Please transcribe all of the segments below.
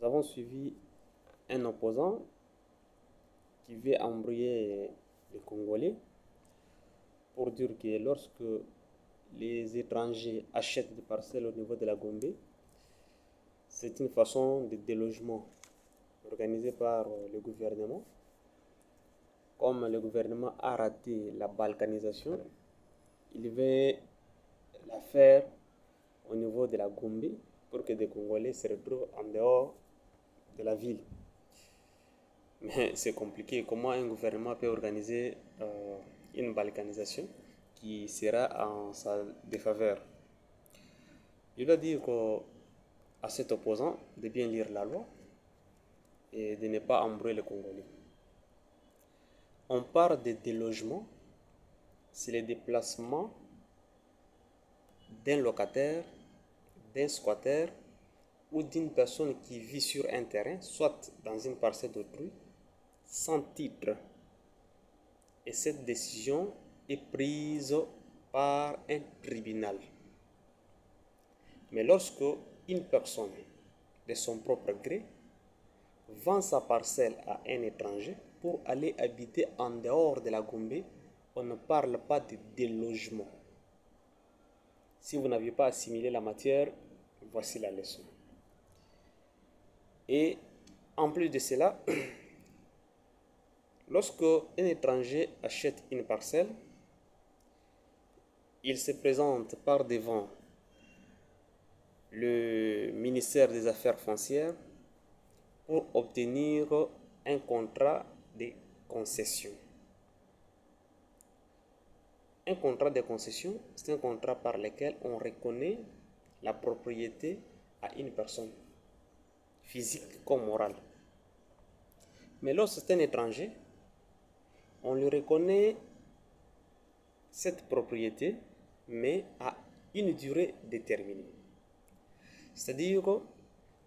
Nous avons suivi un opposant qui veut embrouiller les Congolais pour dire que lorsque les étrangers achètent des parcelles au niveau de la Gombe, c'est une façon de délogement organisée par le gouvernement. Comme le gouvernement a raté la balkanisation, il veut la faire au niveau de la Gombe pour que des Congolais se retrouvent en dehors de la ville. Mais c'est compliqué. Comment un gouvernement peut organiser une balkanisation qui sera en sa défaveur? Je dois dire à cet opposant de bien lire la loi et de ne pas embrouiller les Congolais. On parle de délogement, c'est le déplacement d'un locataire, d'un squatter ou d'une personne qui vit sur un terrain, soit dans une parcelle d'autrui, sans titre. Et cette décision est prise par un tribunal. Mais lorsque une personne, de son propre gré, vend sa parcelle à un étranger pour aller habiter en dehors de la Gombe, on ne parle pas de délogement. Si vous n'aviez pas assimilé la matière, voici la leçon. Et en plus de cela, lorsque un étranger achète une parcelle, il se présente par devant le ministère des Affaires foncières pour obtenir un contrat de concession. Un contrat de concession, c'est un contrat par lequel on reconnaît la propriété à une personne, physique comme morale. Mais lorsque c'est un étranger, on lui reconnaît cette propriété, mais à une durée déterminée. C'est-à-dire que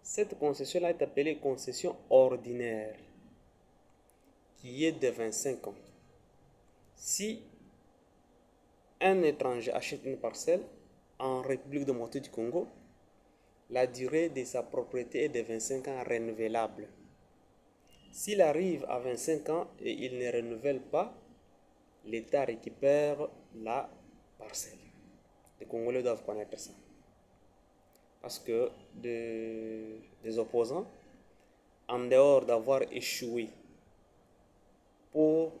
cette concession-là est appelée concession ordinaire, qui est de 25 ans. Si un étranger achète une parcelle en République démocratique du Congo, la durée de sa propriété est de 25 ans renouvelable. S'il arrive à 25 ans et il ne renouvelle pas, l'État récupère la parcelle. Les Congolais doivent connaître ça. Parce que des opposants, en dehors d'avoir échoué pour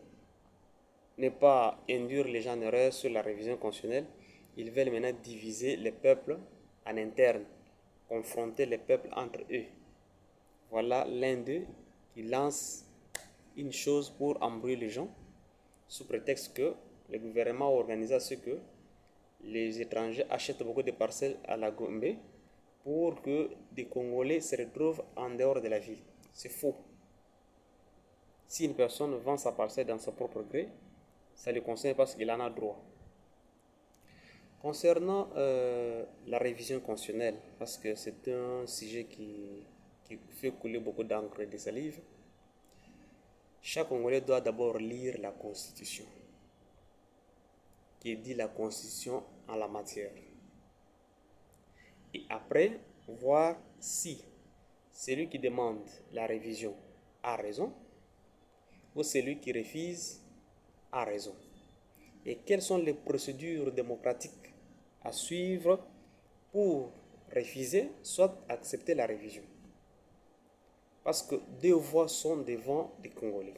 ne pas induire les gens en erreur sur la révision constitutionnelle, ils veulent maintenant diviser les peuples en interne, confronter les peuples entre eux. Voilà l'un d'eux qui lance une chose pour embrouiller les gens, sous prétexte que le gouvernement a organisé à ce que les étrangers achètent beaucoup de parcelles à la Gombe pour que des Congolais se retrouvent en dehors de la ville. C'est faux. Si une personne vend sa parcelle dans son propre gré, ça le concerne parce qu'il en a droit. Concernant la révision constitutionnelle, parce que c'est un sujet qui fait couler beaucoup d'encre et de salive, chaque Congolais doit d'abord lire la Constitution, qui dit la Constitution en la matière. Et après, voir si celui qui demande la révision a raison ou celui qui refuse a raison. Et quelles sont les procédures démocratiques à suivre pour refuser, soit accepter la révision. Parce que deux voies sont devant les Congolais.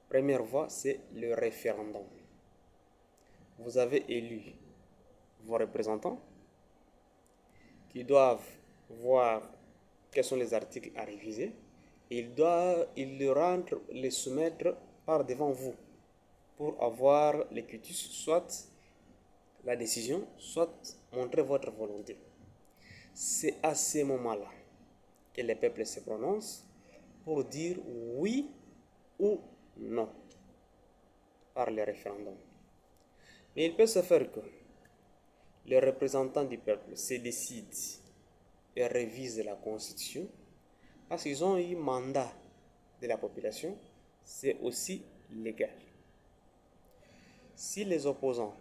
Première voie, c'est le référendum. Vous avez élu vos représentants qui doivent voir quels sont les articles à réviser et ils les soumettre par devant vous pour avoir les quitus, soit la décision, soit montrer votre volonté. C'est à ce moment-là que les peuples se prononcent pour dire oui ou non par le référendum. Mais il peut se faire que les représentants du peuple se décident et révisent la Constitution parce qu'ils ont eu mandat de la population, c'est aussi légal. Si les opposants,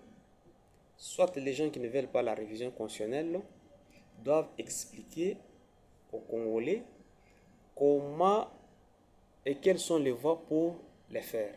soit les gens qui ne veulent pas la révision constitutionnelle, doivent expliquer aux Congolais comment et quelles sont les voies pour les faire.